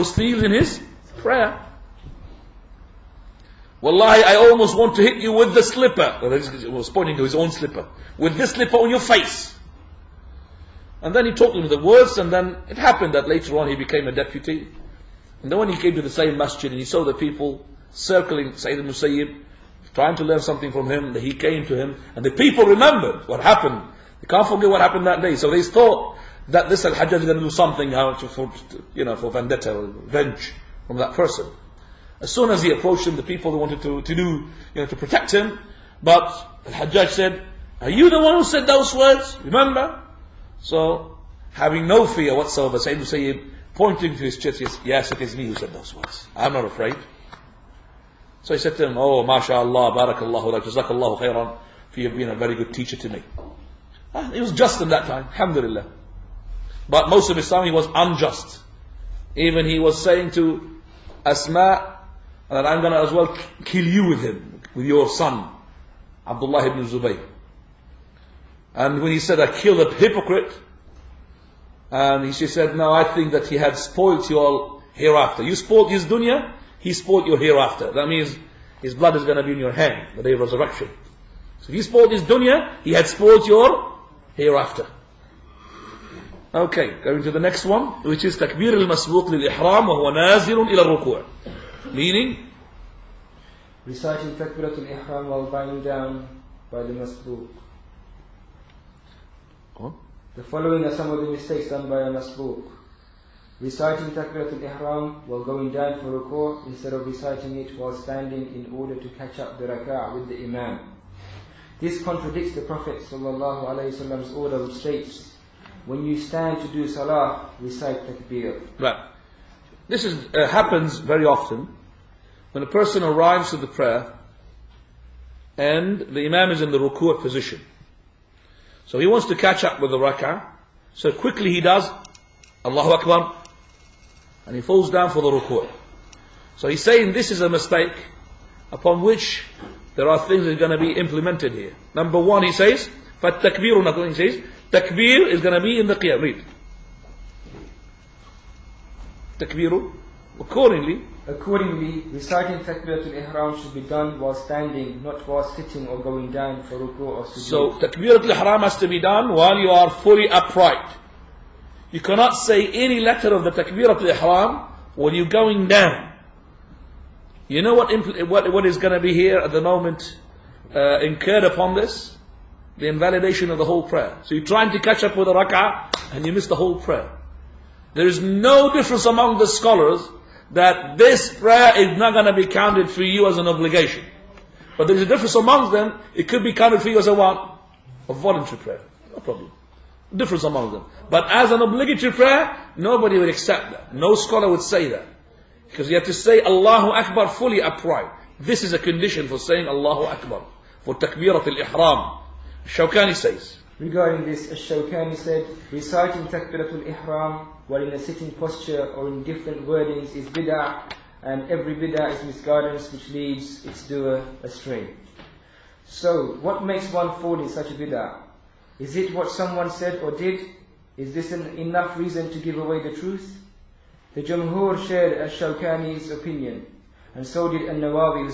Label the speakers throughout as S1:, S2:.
S1: steals in his prayer. Wallahi, I almost want to hit you with the slipper. He was pointing to his own slipper. With this slipper on your face. And then he talked to him the words, and then it happened that later on he became a deputy. And then when he came to the same masjid and he saw the people circling Sayyid al-Musayyib, trying to learn something from him, he came to him, and the people remembered what happened. They can't forget what happened that day. So they thought that this Al-Hajjaj is going to do something for vendetta or revenge from that person. As soon as he approached him, the people wanted to protect him. But Al-Hajjaj said, "Are you the one who said those words? Remember?" So, having no fear whatsoever, Sayyid al-Musayyib pointing to his chest, "Yes, it is me who said those words. I'm not afraid." So he said to him, "Oh, mashallah, barakallahu lak, jazakallahu khairan, for you being a very good teacher to me." He was just in that time, alhamdulillah. But most of his time he was unjust. Even he was saying to Asma that I'm going to as well kill you with him, with your son, Abdullah ibn Zubayr. And when he said, "I killed a hypocrite," and she said, "No, I think that he had spoiled your hereafter. You spoiled his dunya, he spoiled your hereafter. That means his blood is going to be in your hand, the day of resurrection. So if you spoiled his dunya, he had spoiled your hereafter." Okay, going to the next one, which is takbir al-masbuq lil-ihram wa huwa nazilun ila al-ruku'. Meaning,
S2: reciting takbirat al-ihram while bowing down by the masbuq. The following are some of the mistakes done by a masbuq. Reciting takbirat al-ihram while going down for ruku' instead of reciting it while standing in order to catch up the rak'ah with the imam. This contradicts the Prophet ﷺ's order, which states, "When you stand to do salah, recite takbir."
S1: Right. This happens very often when a person arrives to the prayer and the imam is in the ruku' position. So he wants to catch up with the rak'ah, so quickly he does Allahu Akbar and he falls down for the ruku'. So he's saying this is a mistake upon which there are things that are going to be implemented here. Number one, he says, فَالتَّكْبِيرُ, he says, takbir is going to be in the qiyam. Read. Takbiru, accordingly,
S2: reciting takbiratul ihram should be done while standing, not while sitting or going down for ruku' or sujood.
S1: So takbiratul ihram has to be done while you are fully upright. You cannot say any letter of the takbiratul ihram when you're going down. You know what is going to be here at the moment incurred upon this? The invalidation of the whole prayer. So you're trying to catch up with the rak'ah and you miss the whole prayer. There is no difference among the scholars that this prayer is not going to be counted for you as an obligation. But there is a difference among them. It could be counted for you as a what? A voluntary prayer. No problem. Difference among them. But as an obligatory prayer, nobody would accept that. No scholar would say that. Because you have to say Allahu Akbar fully upright. This is a condition for saying Allahu Akbar. For takbirat al-ihram. Shawkani says.
S2: Regarding this, Shawkani said, reciting takbiratul ihram while in a sitting posture or in different wordings is bid'ah, and every bid'ah is misguidance which leads its doer astray. So, what makes one fall in such a bid'ah? Is it what someone said or did? Is this enough reason to give away the truth? The Jumhur shared Shawkani's opinion, and so did An-Nawawi,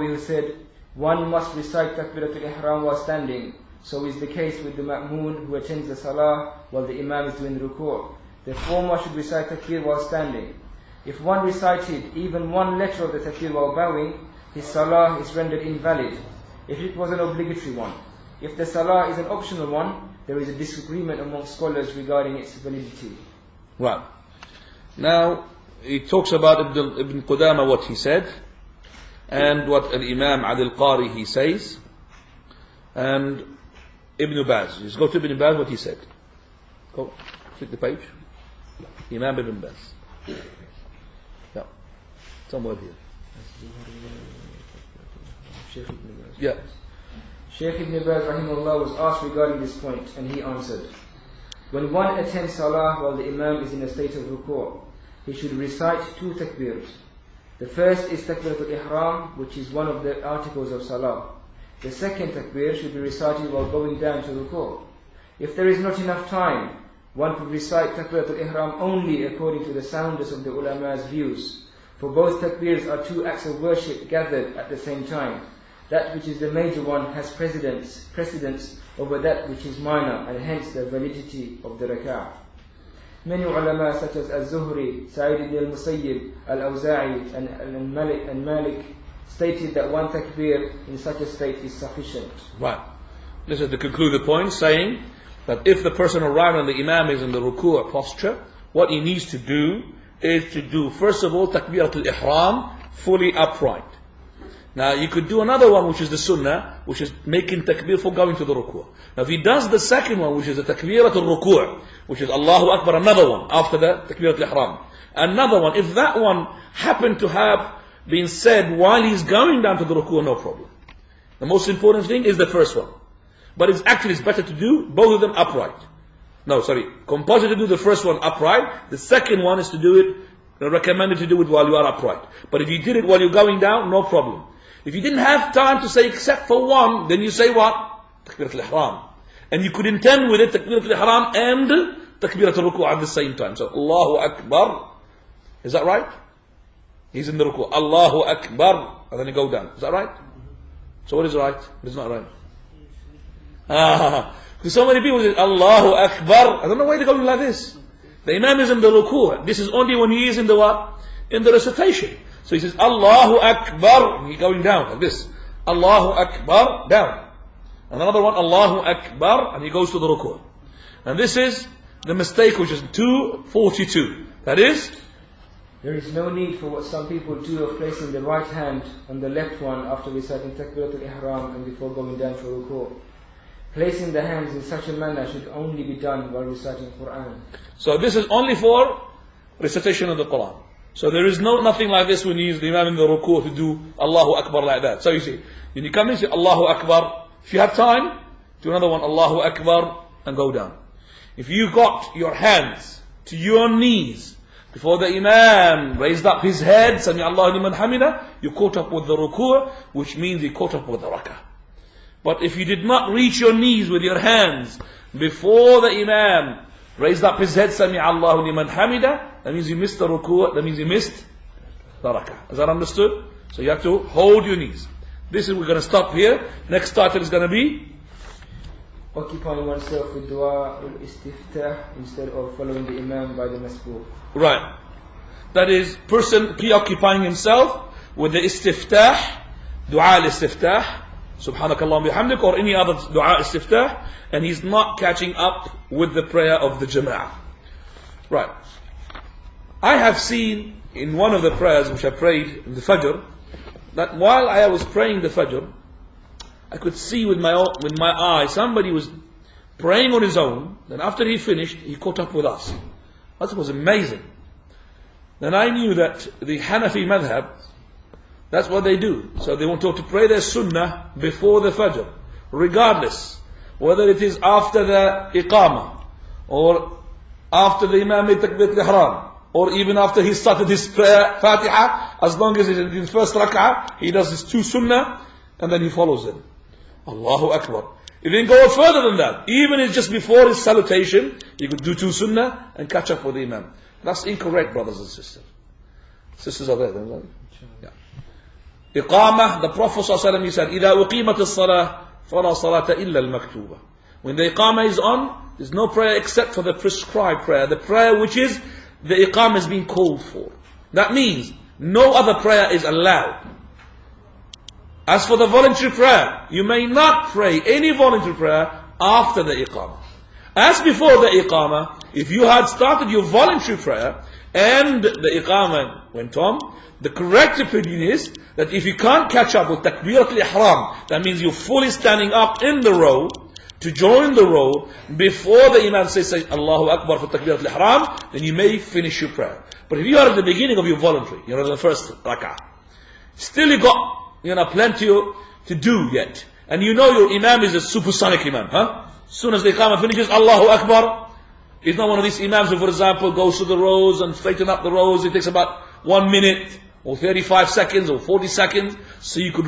S2: who said, one must recite takbiratul ihram while standing. So is the case with the ma'moon who attends the salah while the imam is doing ruku'. The former should recite takbir while standing. If one recited even one letter of the takbir while bowing, his salah is rendered invalid, if it was an obligatory one. If the salah is an optional one, there is a disagreement among scholars regarding its validity.
S1: Right. Now, he talks about Ibn Qudama, what he said, and what Imam Adil Qari he says, and Ibn Baz. Just go to Ibn Baz, what he said. Go, flip the page. Imam Ibn Baz. Yeah. Somewhere here. Yeah.
S2: Shaykh Ibn Baz rahimahullah was asked regarding this point, and he answered, when one attends salah while the imam is in a state of ruku', he should recite two takbirs. The first is takbiratul ihram, which is one of the articles of salah. The second takbir should be recited while going down to ruku'. If there is not enough time, One could recite Takbiratul Ihram only according to the soundest of the ulama's views. For both takbirs are two acts of worship gathered at the same time. That which is the major one has precedence over that which is minor, and hence the validity of the rak'ah. Many ulama such as Az-Zuhri, Sa'id ibn al-Musayyib, Al-Awza'i and Malik stated that one takbir in such a state is sufficient.
S1: Right. This is to conclude the point, saying that if the person arrived and the Imam is in the ruku' posture, what he needs to do is to do, first of all, Takbiratul Ihram, fully upright. Now you could do another one, which is the sunnah, which is making takbir for going to the ruku'. Now if he does the second one, which is the Takbiratul Ruku', which is Allahu Akbar, another one, after the Takbiratul Ihram. Another one, if that one happened to have been said while he's going down to the ruku', no problem. The most important thing is the first one. But it's better to do both of them upright. No, sorry. Compulsory to do the first one upright. The second one is to do it, recommended to do it while you are upright. But if you did it while you're going down, no problem. If you didn't have time to say except for one, then you say what? Takbiratul Ihram. And you could intend with it Takbiratul Ihram and Takbiratul Ruku' at the same time. So Allahu Akbar. Is that right? He's in the ruku'. Allahu Akbar. And then you go down. Is that right? So what is right? What is not right? Because so many people say Allahu Akbar. I don't know why they're going like this. The Imam is in the ruku'. This is only when he is in the what? In the recitation. So he says Allahu Akbar. And he's going down like this. Allahu Akbar. Down. And another one Allahu Akbar. And he goes to the ruku'. And this is the mistake, which is 242. That is,
S2: there is no need for what some people do of placing the right hand on the left one after reciting Takbiratul Ihram and before going down for ruku'. Placing the hands in such a manner should only be done while reciting Quran.
S1: So this is only for recitation of the Quran. So there is nothing like this when you use the Imam in the ruku' to do Allahu Akbar like that. So you see, when you come in, say Allahu Akbar. If you have time, do another one, Allahu Akbar, and go down. If you got your hands to your knees before the Imam raised up his head, Sami Allahu liman hamida, you caught up with the ruku', which means you caught up with the rak'ah. But if you did not reach your knees with your hands before the Imam raised up his head, Sami Allahu liman hamida, that means you missed the ruku', that means you missed the rak'ah. Is that understood? So you have to hold your knees. This is, we're going to stop here. Next title is going to be
S2: occupying oneself with dua al-istiftah instead of following the Imam by the masbooq.
S1: Right. That is, person preoccupying himself with the istiftah, dua al-istiftah, subhanakallah bihamdik, or any other dua istiftah, and he's not catching up with the prayer of the jama'ah. Right. I have seen in one of the prayers which I prayed in the Fajr, that while I was praying the Fajr, I could see with my eye somebody was praying on his own. Then after he finished, he caught up with us. That was amazing. Then I knew that the Hanafi madhab, that's what they do. So they want to pray their sunnah before the Fajr, regardless whether it is after the Iqamah or after the Imam made Takbiratul Ihram, or even after he started his prayer, Fatiha. As long as it's in the first rak'ah, he does his two sunnah and then he follows it. Allahu Akbar. If he didn't go further than that, even if just before his salutation, he could do two sunnah and catch up with the Imam. That's incorrect, brothers and sisters. Sisters are there, yeah. Iqamah, the Prophet ﷺ, he said, إِذَا أُقِيمَتِ الصَّلَاةِ فَلَا صَلَاةَ إِلَّا الْمَكْتُوبَةِ. When the Iqamah is on, there's no prayer except for the prescribed prayer. The prayer which is, the Iqamah is being called for. That means, no other prayer is allowed. As for the voluntary prayer, you may not pray any voluntary prayer after the Iqamah. As before the Iqamah, if you had started your voluntary prayer and the Iqamah went on, the correct opinion is that if you can't catch up with Takbiratul Ihram, that means you're fully standing up in the row to join the row before the Imam says Allahu Akbar for Takbiratul Ihram, then you may finish your prayer. But if you are at the beginning of your voluntary, you're in the first rak'ah, still you got plenty to do yet. And you know your Imam is a supersonic Imam, huh? As soon as the Iqamah finishes, Allahu Akbar. He's not one of these Imams who, for example, goes to the rows and straighten up the rows. It takes about 1 minute, or 35 seconds, or 40 seconds. So you could